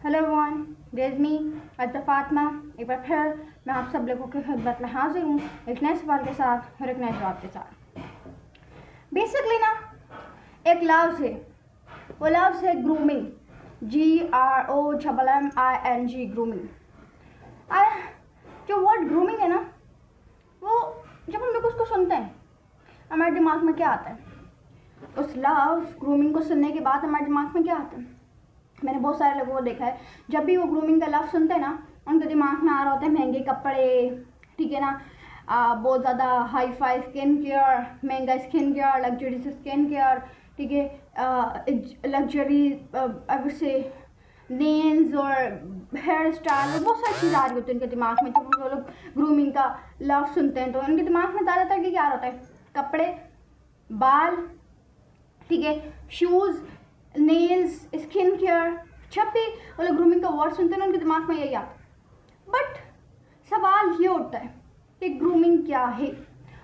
Hello everyone, this मी अब्दुल फातिमा। एक बार फिर मैं आप सब लोगों की खिदमत में हाजिर हूँ एक नए सवाल के साथ और एक नए जवाब के साथ। बेसिकली ना एक लफ्ज़ है, वो लफ्ज़ है ग्रूमिंग, GROMMING, ग्रूमिंग। जो वर्ड ग्रूमिंग है ना, वो जब हम लोग उसको सुनते हैं हमारे दिमाग में क्या आता है? उस लफ्ज़ ग्रूमिंग को सुनने के बाद हमारे दिमाग में क्या आता है? मैंने बहुत सारे लोगों को देखा है, जब भी वो ग्रूमिंग का लफ्ज़ सुनते हैं ना, उनके दिमाग में आ रहा होता है महंगे कपड़े, ठीक है ना, बहुत ज़्यादा हाई फाई स्किन केयर, महंगा skin care, luxury skin care, ठीक है, लग्जरी अब से नेल्स और हेयर स्टाइल और बहुत सारी चीज़ आ रही होती है उनके दिमाग में। जब वो लोग ग्रूमिंग का लफ्ज़ सुनते हैं तो उनके दिमाग में ज़्यादातर क्या आ रहा होता है? कपड़े, बाल, ठीक है, शूज़, नेल्स, स्किन केयर। जब भी वो लोग ग्रूमिंग का वर्ड सुनते हैं ना, उनके दिमाग में यही आता है। बट सवाल ये उठता है कि ग्रूमिंग क्या है?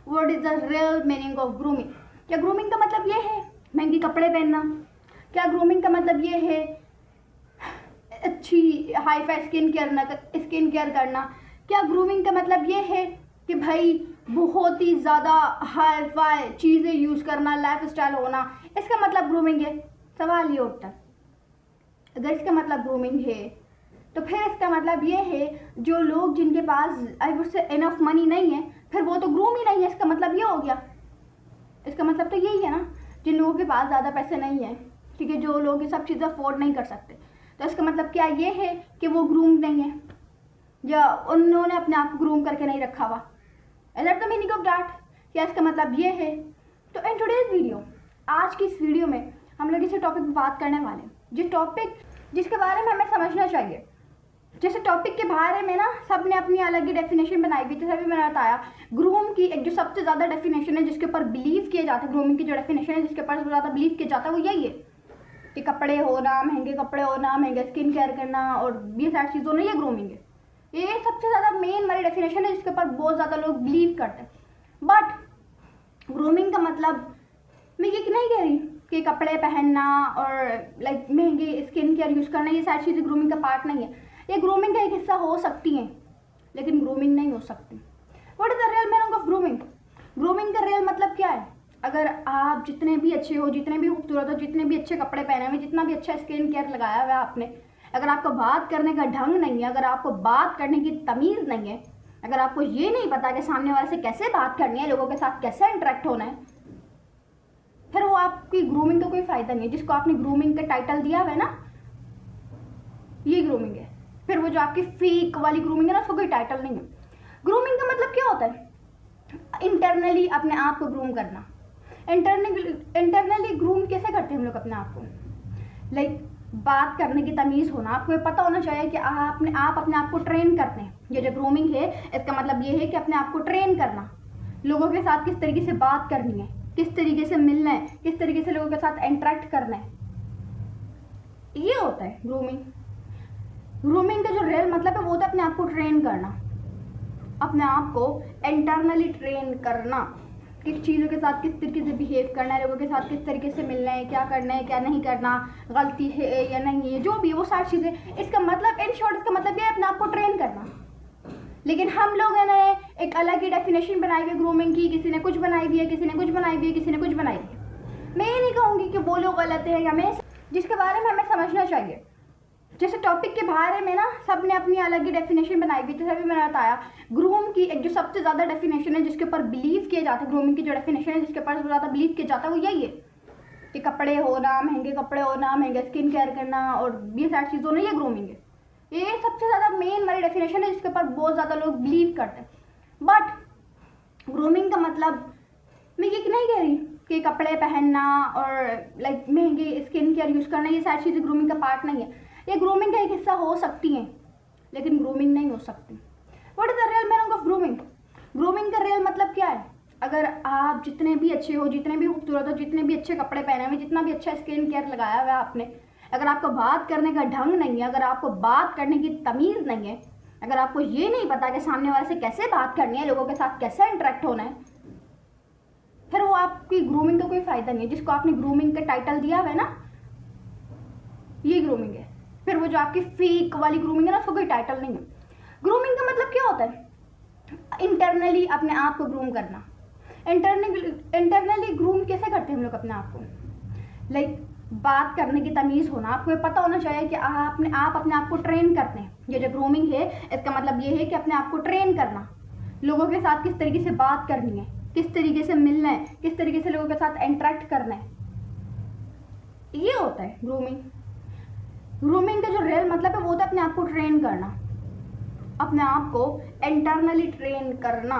What is the real meaning of grooming? क्या ग्रूमिंग का मतलब ये है महंगे कपड़े पहनना? क्या ग्रूमिंग का मतलब ये है अच्छी हाई फाई स्किन केयर करना? क्या ग्रूमिंग का मतलब ये है कि भाई बहुत ही ज़्यादा हाई फाई चीज़ें यूज़ करना, लाइफ स्टाइल होना, इसका मतलब ग्रूमिंग है? सवाल ये उठता है। अगर इसका मतलब ग्रूमिंग है तो फिर इसका मतलब ये है जो लोग जिनके पास उससे इनफ मनी नहीं है, फिर वो तो ग्रूम ही नहीं है। इसका मतलब ये हो गया, इसका मतलब तो यही है ना, जिन लोगों के पास ज़्यादा पैसे नहीं है, ठीक है, जो लोग ये सब चीज़ें अफोर्ड नहीं कर सकते, तो इसका मतलब क्या ये है कि वो ग्रूम नहीं है या उन्होंने अपने आप को ग्रूम करके नहीं रखा हुआ? Is that the meaning of that? क्या इसका मतलब ये है? तो इन टुडेज वीडियो, आज की इस वीडियो में हम लोग इसी टॉपिक पर बात करने वाले हैं, जिसके बारे में हमें समझना चाहिए। जैसे टॉपिक के बारे में ना सब ने अपनी अलग ही डेफिनेशन बनाई हुई, जैसे अभी मैंने बताया ग्रूम की एक जो सबसे ज़्यादा डेफिनेशन है जिसके ऊपर बिलीव किया जाता है, ग्रूमिंग की जो डेफिनेशन है जिसके ऊपर सबसे ज़्यादा बिलीव किया जाता है वो यही है कि कपड़े होना, महंगे कपड़े होना, महंगे स्किन केयर करना और ये सारी चीज़ होना, ये ग्रूमिंग है। ये सबसे ज़्यादा मेन वाली डेफिनेशन है जिसके ऊपर बहुत ज़्यादा लोग बिलीव करते हैं। बट ग्रूमिंग का मतलब मैं ये नहीं कह रही कि कपड़े पहनना और लाइक महंगे स्किन केयर यूज़ करना ये सारी चीज़ें ग्रूमिंग का पार्ट नहीं है। ये ग्रूमिंग का एक हिस्सा हो सकती हैं लेकिन ग्रूमिंग नहीं हो सकती। What is the real meaning of grooming? Grooming का रियल मतलब क्या है? अगर आप जितने भी अच्छे हो, जितने भी खूबसूरत हो, जितने भी अच्छे कपड़े पहने हुए, जितना भी अच्छा स्किन केयर लगाया हुआ है आपने, अगर आपको बात करने का ढंग नहीं है, अगर आपको बात करने की तमीज़ नहीं है, अगर आपको ये नहीं पता कि सामने वाले से कैसे बात करनी है, लोगों के साथ कैसे इंटरेक्ट होना है, फिर वो आपकी ग्रूमिंग का कोई फ़ायदा नहीं है। जिसको आपने ग्रूमिंग का टाइटल दिया हुआ है ना, ये ग्रूमिंग है। फिर वो जो आपकी फेक वाली ग्रूमिंग है ना, उसको कोई टाइटल नहीं है। ग्रूमिंग का मतलब क्या होता है? इंटरनली अपने आप को ग्रूम करना। इंटरनली ग्रूम कैसे करते हैं हम लोग अपने आप को? लाइक बात करने की तमीज़ होना, आपको ये पता होना चाहिए कि आप अपने आप को ट्रेन करते हैं। ये जो ग्रूमिंग है इसका मतलब ये है कि अपने आप को ट्रेन करना, लोगों के साथ किस तरीके से बात करनी है, किस तरीके से मिलना है, किस तरीके से लोगों के साथ इंटरेक्ट करना है, ये होता है ग्रूमिंग। ग्रूमिंग का जो रियल मतलब है वो होता है अपने आप को ट्रेन करना, अपने आप को इंटरनली ट्रेन करना, किस चीज़ों के साथ किस तरीके से बिहेव करना है, लोगों के साथ किस तरीके से मिलना है, क्या करना है, क्या नहीं करना, गलती है या नहीं है, जो भी वो सारी चीज़ें। इसका मतलब इन शॉर्ट इसका मतलब ये है अपने आप को ट्रेन करना। लेकिन हम लोगों ने एक अलग ही डेफिनेशन बनाई हुई है ग्रूमिंग की, किसी ने कुछ बनाई हुई है, किसी ने कुछ बनाई हुई है, किसी ने कुछ बनाई हुई है। मैं ये नहीं कहूँगी कि वो लोग गलत है या मैं, जिसके बारे में हमें समझना चाहिए। जैसे टॉपिक के बारे में ना सब ने अपनी अलग ही डेफिनेशन बनाई हुई, जैसे अभी मैंने बताया ग्रूम की एक जो सबसे ज़्यादा डेफिनेशन है जिसके ऊपर बिलीव किया जाता है, ग्रूमिंग की जो डेफिनेशन है जिसके ऊपर सबसे ज़्यादा बिलीव किया जाता है वो यही है कि कपड़े होना, महंगे कपड़े होना, महंगा स्किन केयर करना और ये सारी चीज़ होना, ये ग्रूमिंग है। ये सबसे ज़्यादा मेन वाली डेफिनेशन है जिसके ऊपर बहुत ज़्यादा लोग बिलीव करते हैं। बट ग्रूमिंग का मतलब मैं ये नहीं कह रही कि कपड़े पहनना और लाइक महंगे स्किन केयर यूज़ करना ये सारी चीज़ें ग्रूमिंग का पार्ट नहीं है। ये ग्रूमिंग का एक हिस्सा हो सकती हैं लेकिन ग्रूमिंग नहीं हो सकती। What is the real meaning of grooming? Grooming का रियल मतलब क्या है? अगर आप जितने भी अच्छे हो, जितने भी खूबसूरत हो, जितने भी अच्छे कपड़े पहने हुए, जितना भी अच्छा स्किन केयर लगाया हुआ है आपने, अगर आपको बात करने का ढंग नहीं है, अगर आपको बात करने की तमीज़ नहीं है, अगर आपको ये नहीं पता कि सामने वाले से कैसे बात करनी है, लोगों के साथ कैसे इंटरेक्ट होना है, फिर वो आपकी ग्रूमिंग का कोई फ़ायदा नहीं है। जिसको आपने ग्रूमिंग का टाइटल दिया हुआ है ना, ये ग्रूमिंग है। फिर वो वो जो आपकी फेक वाली ग्रूमिंग है ना, उसको कोई टाइटल नहीं है। ग्रूमिंग का मतलब क्या होता है? इंटरनली अपने आप को ग्रूम करना। इंटरनली ग्रूम कैसे करते हैं हम लोग अपने आप को? लाइक बात करने की तमीज़ होना, आपको ये पता होना चाहिए कि आप अपने आप को ट्रेन करते हैं। ये जो ग्रूमिंग है इसका मतलब ये है कि अपने आप को ट्रेन करना, लोगों के साथ किस तरीके से बात करनी है, किस तरीके से मिलना है, किस तरीके से लोगों के साथ इंटरेक्ट करना है, ये होता है ग्रूमिंग। ग्रूमिंग का जो रियल मतलब है वो होता है अपने आप को ट्रेन करना, अपने आप को इंटरनली ट्रेन करना,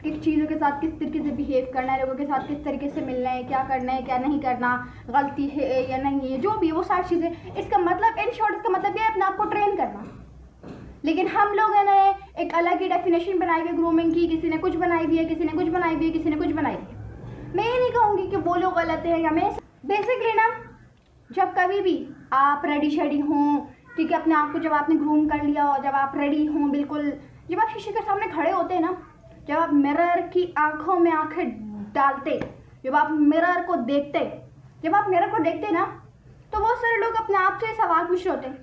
किस चीज़ों के साथ किस तरीके से बिहेव करना है, लोगों के साथ किस तरीके से मिलना है, क्या करना है क्या नहीं करना, गलती है या नहीं है, जो भी है वो सारी चीज़ें। इसका मतलब इन शॉर्ट इसका मतलब ये है अपने आप को ट्रेन करना। लेकिन हम लोग है ना एक अलग ही डेफिनेशन बनाई हुई ग्रूमिंग की, किसी ने कुछ बनाई हुई है, किसी ने कुछ बनाई हुई है, किसी ने कुछ बनाई हुई है। मैं ये नहीं कहूँगी कि वो लोग गलत है या मैं। बेसिकली ना जब कभी भी आप रेडी शेडी हों, ठीक है, अपने आप को जब आपने ग्रूम कर लिया और जब आप रेडी हों बिल्कुल, जब आप शीशे के सामने खड़े होते हैं ना, जब आप मिरर की आंखों में आंखें डालते, जब आप मिरर को देखते, ना, तो बहुत सारे लोग अपने आप से सवाल पूछ रहे होते हैं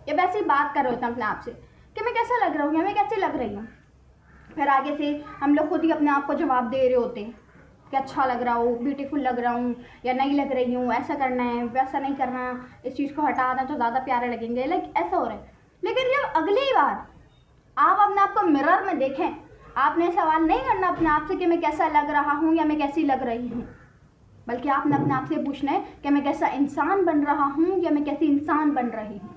या वैसे ही बात कर रहे होते हैं अपने आप से कि मैं कैसा लग रहा हूँ या मैं कैसी लग रही हूँ। फिर आगे से हम लोग खुद ही अपने आप को जवाब दे रहे होते हैं कि अच्छा लग रहा हूँ, ब्यूटीफुल लग रहा हूँ या नहीं लग रही हूँ, ऐसा करना है वैसा नहीं करना, इस चीज़ को हटाना तो ज़्यादा प्यारे लगेंगे, लाइक ऐसा हो रहा है। लेकिन जब अगली बार आप अपने आप को मिरर में देखें, आपने सवाल नहीं करना अपने आप से कि मैं कैसा लग रहा हूँ या मैं कैसी लग रही हूँ, बल्कि आपने अपने आप से पूछना है कि मैं कैसा इंसान बन रहा हूँ या मैं कैसी इंसान बन रही हूँ।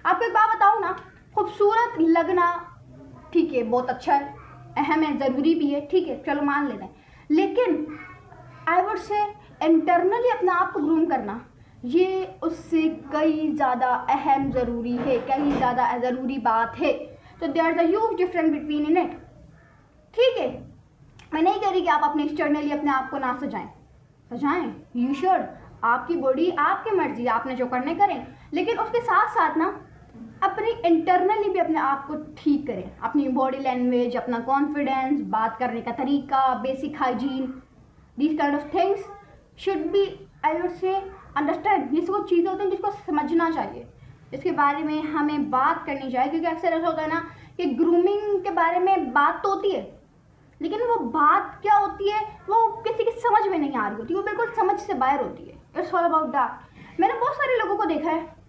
आपको एक बात बताऊँ ना, खूबसूरत लगना ठीक है, बहुत अच्छा है, अहम है, ज़रूरी भी है, ठीक है, चलो मान लेते हैं। लेकिन आई वुड से इंटरनली अपने आप को ग्रूम करना, ये उससे कई ज़्यादा अहम ज़रूरी है, कई ज़्यादा ज़रूरी बात है। तो there is a huge difference between in it. ठीक है, मैं नहीं कह रही कि आप अपने एक्सटर्नली अपने आप को ना सजाएं, यू शुड, आपकी बॉडी आपकी मर्जी, आपने जो करने करें, लेकिन उसके साथ साथ ना अपनी इंटरनली भी अपने आप को ठीक करें। अपनी बॉडी लैंग्वेज, अपना कॉन्फिडेंस, बात करने का तरीका, basic hygiene, these kind of things should be I would say understand. ये सब चीज़ें होती हैं जिसको समझना चाहिए, इसके बारे में हमें बात करनी चाहिए। क्योंकि अक्सर ऐसा होता है ना कि ग्रूमिंग के बारे में बात तो होती है, लेकिन वो बात क्या होती है वो किसी की समझ में नहीं आ रही होती, वो बिल्कुल समझ से बाहर होती है। It's all about that. मैंने बहुत सारे लोगों को देखा है,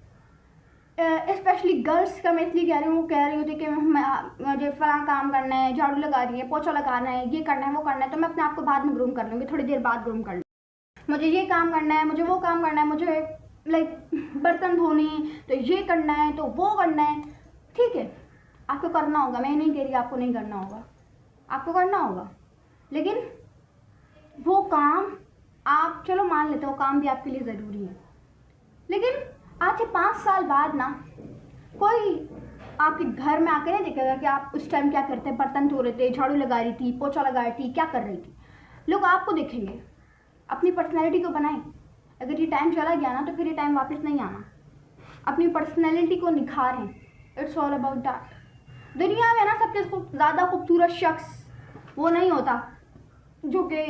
स्पेशली गर्ल्स का मैं इसलिए कह रही हूँ, वो कह रही होती कि मुझे फलां काम करना है, झाड़ू लगा रही है, पोछा लगाना है, ये करना है, वो करना है, तो मैं अपने आप को बाद में ग्रूम कर लूँगी, थोड़ी देर बाद ग्रूम कर लूँगी। मुझे ये काम करना है, मुझे वो काम करना है, मुझे लाइक बर्तन धोने, तो ये करना है, तो वो करना है। ठीक है, आपको करना होगा, मैं नहीं कह रही आपको नहीं करना होगा, आपको करना होगा, लेकिन वो काम आप चलो मान लेते हो, वो काम भी आपके लिए ज़रूरी है। लेकिन आज से 5 साल बाद ना कोई आपके घर में आकर नहीं देखेगा कि आप उस टाइम क्या करते, बर्तन धो रहे थे, झाड़ू लगा रही थी, पोछा लगा रही थी, क्या कर रही थी। लोग आपको देखेंगे। अपनी पर्सनैलिटी को बनाएं। अगर ये टाइम चला गया ना तो फिर ये टाइम वापस नहीं आना। अपनी पर्सनैलिटी को निखारें। It's all about that. दुनिया में ना सबसे ज़्यादा खूबसूरत शख्स वो नहीं होता जो कि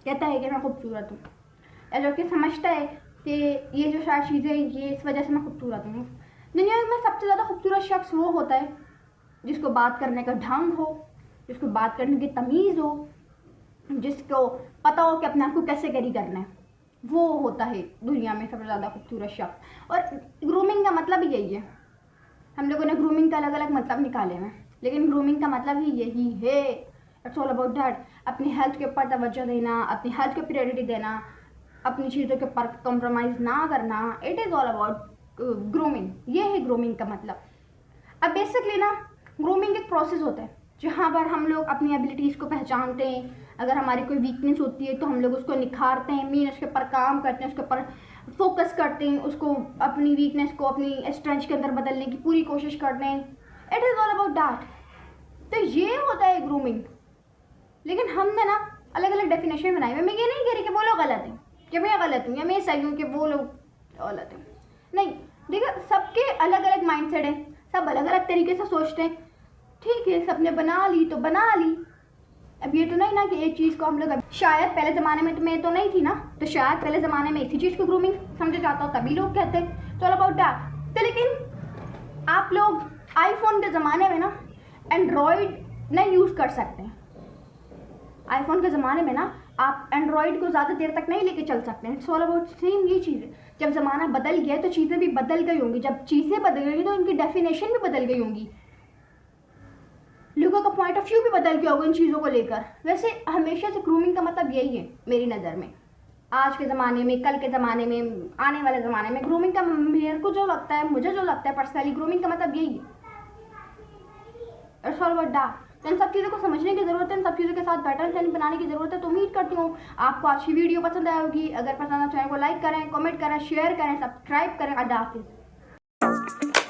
कहता है कि मैं खूबसूरत हूँ, या जो कि समझता है कि ये जो सारी चीज़ें ये इस वजह से मैं खूबसूरत हूँ। दुनिया में सबसे ज़्यादा खूबसूरत शख्स वो होता है जिसको बात करने का ढंग हो, जिसको बात करने की तमीज़ हो, जिसको पता हो कि अपने आप को कैसे कैरी करना है। वो होता है दुनिया में सबसे ज़्यादा खूबसूरत शख्स। और ग्रूमिंग का मतलब ही यही है। हम लोगों ने ग्रूमिंग का अलग अलग मतलब निकाले हैं, लेकिन ग्रूमिंग का मतलब ही यही है। It's all about that. अपनी हेल्थ के ऊपर तवज्जो देना, अपनी हेल्थ को प्रायोरिटी देना, अपनी चीज़ों के ऊपर कॉम्प्रोमाइज़ ना करना। It is all about grooming. ये है ग्रूमिंग का मतलब। अब बेसिकली ना ग्रूमिंग एक प्रोसेस होता है जहाँ पर हम लोग अपनी एबिलिटीज़ को पहचानते हैं। अगर हमारी कोई वीकनेस होती है तो हम लोग उसको निखारते हैं, मीन उसके ऊपर काम करते हैं, उसके ऊपर फोकस करते हैं, उसको अपनी वीकनेस को अपनी स्ट्रेंथ के अंदर बदलने की पूरी कोशिश करते हैं। It is all about that. तो ये होता है ग्रूमिंग। लेकिन हमने ना अलग अलग डेफिनेशन बनाई हुई। मैं ये नहीं कह रही कि वो लोग गलत हैं, कि मैं गलत हूँ या मैं सही हूँ कि वो लोग गलत हैं। नहीं, देखिए सबके अलग अलग माइंडसेट है, सब अलग अलग तरीके से सोचते हैं। ठीक है, सबने बना ली तो बना ली। अब ये तो नहीं ना कि एक चीज़ को हम लोग शायद पहले ज़माने में तो मैं तो नहीं थी ना, तो शायद पहले ज़माने में इसी चीज़ को ग्रूमिंग समझा जाता हो, तभी लोग कहते हैं। तो ऑल अबाउट दैट। तो लेकिन आप लोग आईफोन के ज़माने में ना एंड्रॉयड नहीं यूज़ कर सकते। आईफोन के ज़माने में ना आप एंड्रॉयड को ज़्यादा देर तक नहीं लेके चल सकते हैं। इट्स ऑल अबाउट सेम ये चीज़ है। जब ज़माना बदल गया तो चीज़ें भी बदल गई होंगी, जब चीज़ें बदल गई तो इनकी डेफिनेशन भी बदल गई होंगी, लोगों का पॉइंट ऑफ व्यू भी बदल गया होगा इन चीज़ों को लेकर। वैसे हमेशा से ग्रूमिंग का मतलब यही है मेरी नज़र में, आज के ज़माने में, कल के ज़माने में, आने वाले ज़माने में ग्रूमिंग का मेरे को जो लगता है, मुझे जो लगता है पर्सनली, ग्रूमिंग का मतलब यही है। It's all about that. तो इन सब चीज़ों को समझने की ज़रूरत है, इन सब चीज़ों के साथ बेटर प्लान बनाने की ज़रूरत है। तो उम्मीद करती हूँ आपको आज की वीडियो पसंद आई होगी। अगर पसंद आए चैनल को लाइक करें, कमेंट करें, शेयर करें, सब्सक्राइब करें। अल्लाह हाफिज़।